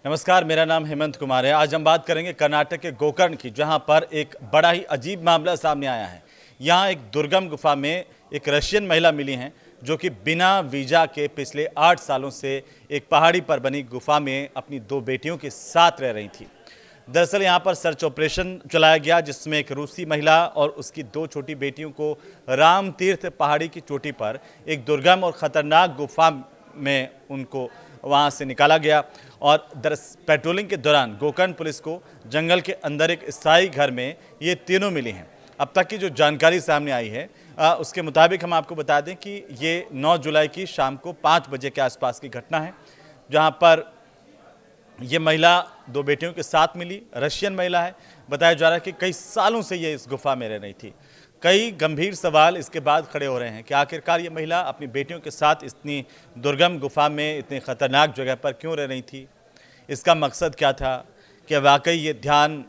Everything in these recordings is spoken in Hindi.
नमस्कार, मेरा नाम हेमंत कुमार है। आज हम बात करेंगे कर्नाटक के गोकर्ण की, जहां पर एक बड़ा ही अजीब मामला सामने आया है। यहां एक दुर्गम गुफा में एक रशियन महिला मिली हैं, जो कि बिना वीजा के पिछले 8 सालों से एक पहाड़ी पर बनी गुफा में अपनी 2 बेटियों के साथ रह रही थी। दरअसल यहां पर सर्च ऑपरेशन चलाया गया, जिसमें एक रूसी महिला और उसकी 2 छोटी बेटियों को राम तीर्थ पहाड़ी की चोटी पर एक दुर्गम और खतरनाक गुफा में उनको वहां से निकाला गया। और पेट्रोलिंग के दौरान गोकर्ण पुलिस को जंगल के अंदर एक स्थायी घर में ये तीनों मिली हैं। अब तक की जो जानकारी सामने आई है उसके मुताबिक हम आपको बता दें कि ये 9 जुलाई की शाम को 5 बजे के आसपास की घटना है, जहां पर ये महिला 2 बेटियों के साथ मिली। रशियन महिला है। बताया जा रहा है कि कई सालों से ये इस गुफा में रह रही थी। कई गंभीर सवाल इसके बाद खड़े हो रहे हैं कि आखिरकार ये महिला अपनी बेटियों के साथ इतनी दुर्गम गुफा में इतनी खतरनाक जगह पर क्यों रह रही थी। इसका मकसद क्या था? कि वाकई ये ध्यान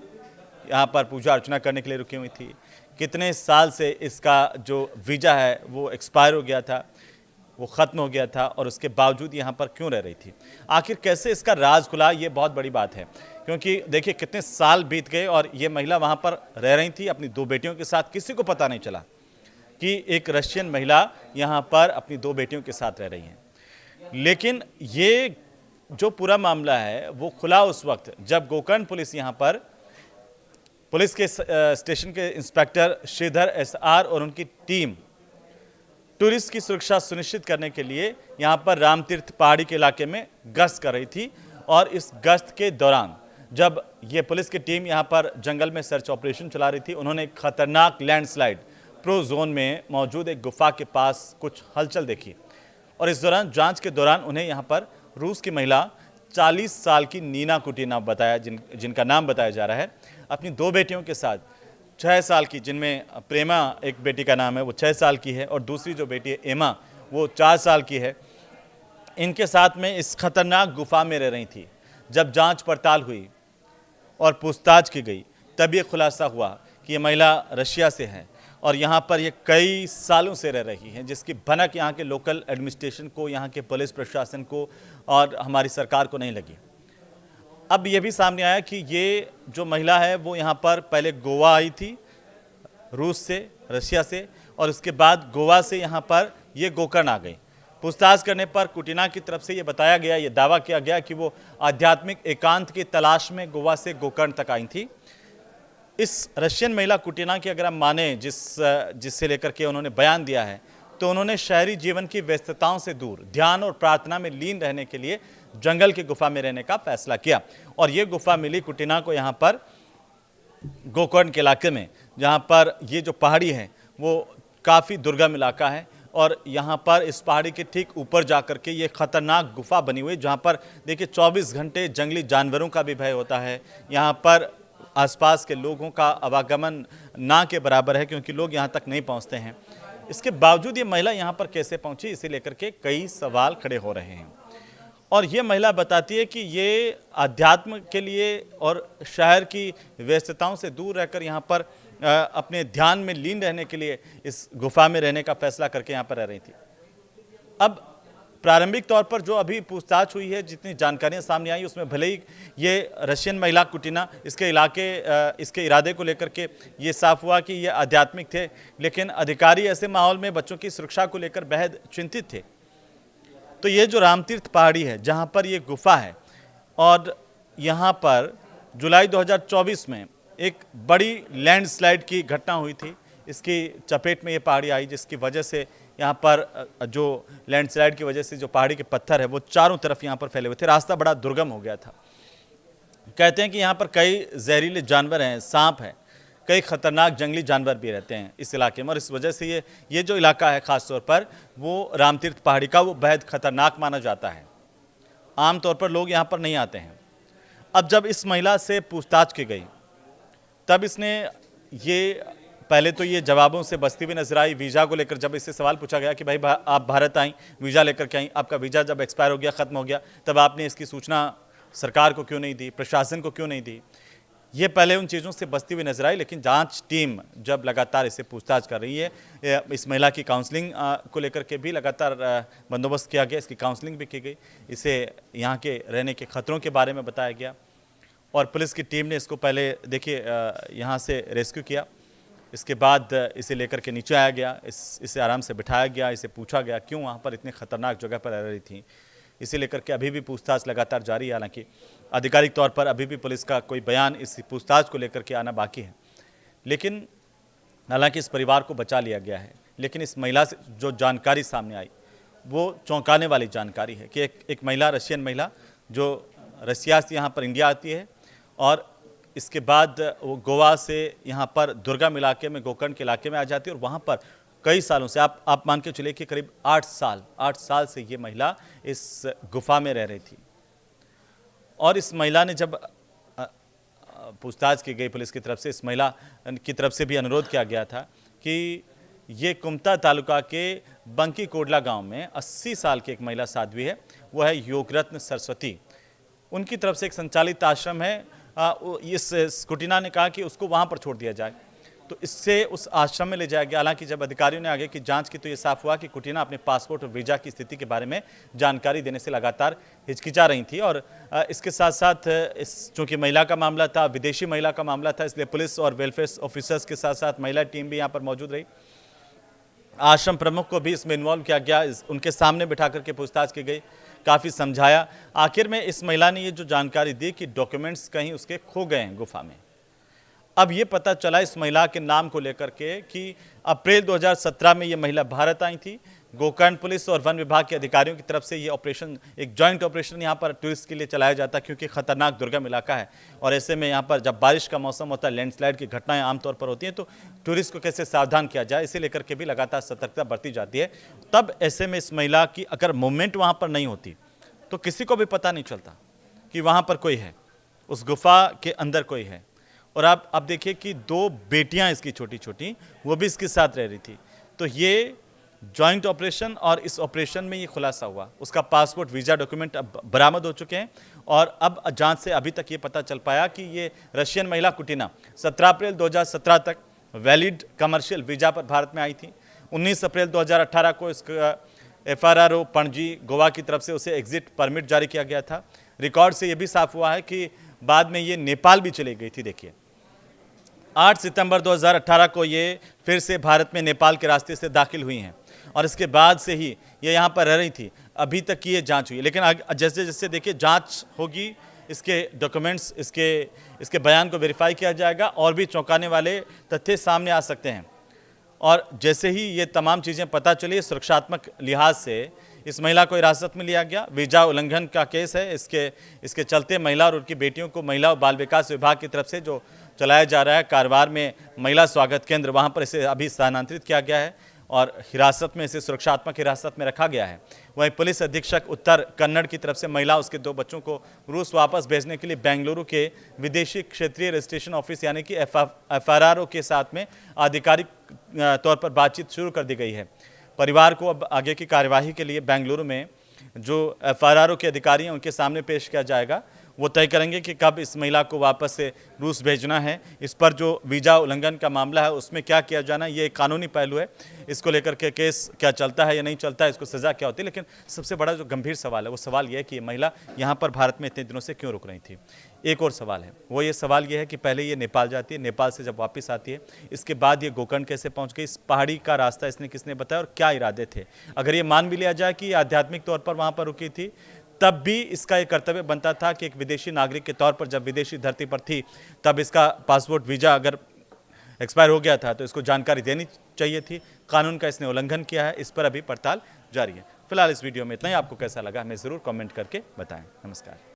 यहाँ पर पूजा अर्चना करने के लिए रुकी हुई थी? कितने साल से इसका जो वीज़ा है वो एक्सपायर हो गया था, वो ख़त्म हो गया था, और उसके बावजूद यहाँ पर क्यों रह रही थी? आखिर कैसे इसका राज खुला, ये बहुत बड़ी बात है। क्योंकि देखिए कितने साल बीत गए और ये महिला वहाँ पर रह रही थी अपनी 2 बेटियों के साथ। किसी को पता नहीं चला कि एक रशियन महिला यहाँ पर अपनी 2 बेटियों के साथ रह रही हैं। लेकिन ये जो पूरा मामला है वो खुला उस वक्त जब गोकर्ण पुलिस यहाँ पर पुलिस के स्टेशन के इंस्पेक्टर श्रीधर SR और उनकी टीम टूरिस्ट की सुरक्षा सुनिश्चित करने के लिए यहाँ पर रामतीर्थ पहाड़ी के इलाके में गश्त कर रही थी। और इस गश्त के दौरान जब ये पुलिस की टीम यहाँ पर जंगल में सर्च ऑपरेशन चला रही थी, उन्होंने एक खतरनाक लैंडस्लाइड प्रो जोन में मौजूद एक गुफा के पास कुछ हलचल देखी। और इस दौरान जांच के दौरान उन्हें यहाँ पर रूस की महिला 40 साल की नीना कुटीना बताया, जिनका नाम बताया जा रहा है, अपनी 2 बेटियों के साथ 6 साल की, जिनमें प्रेमा एक बेटी का नाम है, वो 6 साल की है, और दूसरी जो बेटी है एमा, वो 4 साल की है। इनके साथ में इस खतरनाक गुफा में रह रही थी। जब जांच पड़ताल हुई और पूछताछ की गई, तब ये खुलासा हुआ कि ये महिला रशिया से है और यहाँ पर ये कई सालों से रह रही हैं, जिसकी भनक यहाँ के लोकल एडमिनिस्ट्रेशन को, यहाँ के पुलिस प्रशासन को और हमारी सरकार को नहीं लगी। अब ये भी सामने आया कि ये जो महिला है वो यहाँ पर पहले गोवा आई थी, रूस से, रशिया से, और उसके बाद गोवा से यहाँ पर ये गोकर्ण आ गई। पूछताछ करने पर कुटीना की तरफ से ये बताया गया, ये दावा किया गया कि वो आध्यात्मिक एकांत की तलाश में गोवा से गोकर्ण तक आई थी। इस रशियन महिला कुटीना की अगर हम माने जिससे लेकर के उन्होंने बयान दिया है, तो उन्होंने शहरी जीवन की व्यस्तताओं से दूर ध्यान और प्रार्थना में लीन रहने के लिए जंगल की गुफा में रहने का फैसला किया। और ये गुफा मिली कुटीना को यहाँ पर गोकर्ण के इलाके में, जहाँ पर ये जो पहाड़ी है वो काफ़ी दुर्गम इलाका है। और यहाँ पर इस पहाड़ी के ठीक ऊपर जा कर के ये खतरनाक गुफा बनी हुई, जहाँ पर देखिए 24 घंटे जंगली जानवरों का भी भय होता है। यहाँ पर आसपास के लोगों का आवागमन ना के बराबर है, क्योंकि लोग यहाँ तक नहीं पहुँचते हैं। इसके बावजूद ये महिला यहाँ पर कैसे पहुँची, इसे लेकर के कई सवाल खड़े हो रहे हैं। और ये महिला बताती है कि ये अध्यात्म के लिए और शहर की व्यस्तताओं से दूर रहकर यहाँ पर अपने ध्यान में लीन रहने के लिए इस गुफा में रहने का फैसला करके यहाँ पर रह रही थी। अब प्रारंभिक तौर पर जो अभी पूछताछ हुई है, जितनी जानकारियाँ सामने आई, उसमें भले ही ये रशियन महिला कुटीना इसके इसके इरादे को लेकर के ये साफ हुआ कि ये आध्यात्मिक थे, लेकिन अधिकारी ऐसे माहौल में बच्चों की सुरक्षा को लेकर बेहद चिंतित थे। तो ये जो रामतीर्थ पहाड़ी है जहाँ पर ये गुफा है, और यहाँ पर जुलाई 2024 में एक बड़ी लैंडस्लाइड की घटना हुई थी। इसकी चपेट में ये पहाड़ी आई, जिसकी वजह से यहाँ पर जो लैंडस्लाइड की वजह से जो पहाड़ी के पत्थर है वो चारों तरफ यहाँ पर फैले हुए थे। रास्ता बड़ा दुर्गम हो गया था। कहते हैं कि यहाँ पर कई जहरीले जानवर हैं, सांप है, कई खतरनाक जंगली जानवर भी रहते हैं इस इलाके में। और इस वजह से ये जो इलाका है ख़ास तौर पर वो रामतीर्थ पहाड़ी का, वो बेहद खतरनाक माना जाता है। आमतौर पर लोग यहाँ पर नहीं आते हैं। अब जब इस महिला से पूछताछ की गई, तब इसने ये पहले तो ये जवाबों से बचती हुई नजर आई। वीज़ा को लेकर जब इससे सवाल पूछा गया कि भाई आप भारत आई, वीज़ा लेकर के आई, आपका वीज़ा जब एक्सपायर हो गया, ख़त्म हो गया, तब आपने इसकी सूचना सरकार को क्यों नहीं दी, प्रशासन को क्यों नहीं दी? ये पहले उन चीज़ों से बचती हुई नजर आई, लेकिन जांच टीम जब लगातार इसे पूछताछ कर रही है, इस महिला की काउंसलिंग को लेकर के भी लगातार बंदोबस्त किया गया, इसकी काउंसलिंग भी की गई, इसे यहाँ के रहने के खतरों के बारे में बताया गया और पुलिस की टीम ने इसको पहले देखिए यहाँ से रेस्क्यू किया। इसके बाद इसे लेकर के नीचे आया गया, इसे आराम से बिठाया गया, इसे पूछा गया क्यों वहाँ पर इतनी खतरनाक जगह पर रह रही थी। इसे लेकर के अभी भी पूछताछ लगातार जारी है। हालांकि आधिकारिक तौर पर अभी भी पुलिस का कोई बयान इस पूछताछ को लेकर के आना बाकी है, लेकिन हालांकि इस परिवार को बचा लिया गया है। लेकिन इस महिला से जो जानकारी सामने आई वो चौंकाने वाली जानकारी है कि एक महिला, रशियन महिला, जो रशिया से यहाँ पर इंडिया आती है और इसके बाद वो गोवा से यहाँ पर दुर्गम इलाके में, गोकर्ण के इलाके में आ जाती है और वहाँ पर कई सालों से आप मान के चलिए कि करीब 8 साल से ये महिला इस गुफा में रह रही थी। और इस महिला ने जब पूछताछ की गई पुलिस की तरफ से, इस महिला की तरफ से भी अनुरोध किया गया था कि ये कुमता तालुका के बंकी कोडला गांव में 80 साल की एक महिला साध्वी है, वो है योगरत्न सरस्वती। उनकी तरफ से एक संचालित आश्रम है। इस कुटीना ने कहा कि उसको वहाँ पर छोड़ दिया जाए, तो इससे उस आश्रम में ले जाया गया। हालांकि जब अधिकारियों ने आगे की जांच की तो ये साफ हुआ कि कुटीना अपने पासपोर्ट और वीज़ा की स्थिति के बारे में जानकारी देने से लगातार हिचकिचा रही थी और इसके साथ साथ चूँकि महिला का मामला था, विदेशी महिला का मामला था, इसलिए पुलिस और वेलफेयर ऑफिसर्स के साथ साथ महिला टीम भी यहाँ पर मौजूद रही। आश्रम प्रमुख को भी इसमें इन्वॉल्व किया गया, उनके सामने बिठा करके पूछताछ की गई, काफ़ी समझाया। आखिर में इस महिला ने ये जो जानकारी दी कि डॉक्यूमेंट्स कहीं उसके खो गए हैं गुफा में। अब ये पता चला इस महिला के नाम को लेकर के कि अप्रैल 2017 में ये महिला भारत आई थी। गोकर्ण पुलिस और वन विभाग के अधिकारियों की तरफ से ये ऑपरेशन, एक जॉइंट ऑपरेशन यहाँ पर टूरिस्ट के लिए चलाया जाता है, क्योंकि खतरनाक दुर्गम इलाका है और ऐसे में यहाँ पर जब बारिश का मौसम होता है, लैंडस्लाइड की घटनाएं आमतौर पर होती हैं, तो टूरिस्ट को कैसे सावधान किया जाए, इसे लेकर के भी लगातार सतर्कता बरती जाती है। तब ऐसे में इस महिला की अगर मूवमेंट वहाँ पर नहीं होती तो किसी को भी पता नहीं चलता कि वहाँ पर कोई है, उस गुफा के अंदर कोई है। और आप देखिए कि 2 बेटियां इसकी छोटी छोटी, वो भी इसके साथ रह रही थी। तो ये जॉइंट ऑपरेशन, और इस ऑपरेशन में ये खुलासा हुआ। उसका पासपोर्ट, वीज़ा, डॉक्यूमेंट अब बरामद हो चुके हैं और अब जांच से अभी तक ये पता चल पाया कि ये रशियन महिला कुटीना 17 अप्रैल 2017 तक वैलिड कमर्शियल वीज़ा पर भारत में आई थी। 19 अप्रैल 2018 को इसका FRRO पणजी गोवा की तरफ से उसे एग्जिट परमिट जारी किया गया था। रिकॉर्ड से ये भी साफ हुआ है कि बाद में ये नेपाल भी चली गई थी। देखिए 8 सितंबर 2018 को ये फिर से भारत में नेपाल के रास्ते से दाखिल हुई हैं और इसके बाद से ही ये यहाँ पर रह रही थी। अभी तक की ये जांच हुई, लेकिन जैसे जैसे देखिए जांच होगी, इसके डॉक्यूमेंट्स, इसके बयान को वेरीफाई किया जाएगा और भी चौंकाने वाले तथ्य सामने आ सकते हैं। और जैसे ही ये तमाम चीज़ें पता चली, सुरक्षात्मक लिहाज से इस महिला को हिरासत में लिया गया। वीज़ा उल्लंघन का केस है। इसके चलते महिला और उनकी बेटियों को महिला और बाल विकास विभाग की तरफ से जो चलाया जा रहा है कारवार में महिला स्वागत केंद्र, वहाँ पर इसे अभी स्थानांतरित किया गया है और हिरासत में, इसे सुरक्षात्मक हिरासत में रखा गया है। वहीं पुलिस अधीक्षक उत्तर कन्नड़ की तरफ से महिला, उसके 2 बच्चों को रूस वापस भेजने के लिए बेंगलुरु के विदेशी क्षेत्रीय रजिस्ट्रेशन ऑफिस यानी कि FRRO के साथ में आधिकारिक तौर पर बातचीत शुरू कर दी गई है। परिवार को अब आगे की कार्यवाही के लिए बेंगलुरु में जो FRRO के अधिकारी हैं उनके सामने पेश किया जाएगा। वो तय करेंगे कि कब इस महिला को वापस से रूस भेजना है। इस पर जो वीज़ा उल्लंघन का मामला है उसमें क्या किया जाना है, ये एक कानूनी पहलू है। इसको लेकर के केस क्या चलता है या नहीं चलता है, इसको सज़ा क्या होती है। लेकिन सबसे बड़ा जो गंभीर सवाल है वो सवाल ये है कि ये महिला यहाँ पर भारत में इतने दिनों से क्यों रुक रही थी। एक और सवाल है, वो ये सवाल ये है कि पहले ये नेपाल जाती है, नेपाल से जब वापस आती है, इसके बाद ये गोकर्ण कैसे पहुँच गई, इस पहाड़ी का रास्ता इसने किसने बताया और क्या इरादे थे। अगर ये मान भी लिया जाए कि आध्यात्मिक तौर पर वहाँ पर रुकी थी, तब भी इसका एक कर्तव्य बनता था कि एक विदेशी नागरिक के तौर पर जब विदेशी धरती पर थी तब इसका पासपोर्ट, वीज़ा अगर एक्सपायर हो गया था तो इसको जानकारी देनी चाहिए थी। कानून का इसने उल्लंघन किया है, इस पर अभी पड़ताल जारी है। फिलहाल इस वीडियो में इतना ही। आपको कैसा लगा हमें ज़रूर कमेंट करके बताएं। नमस्कार।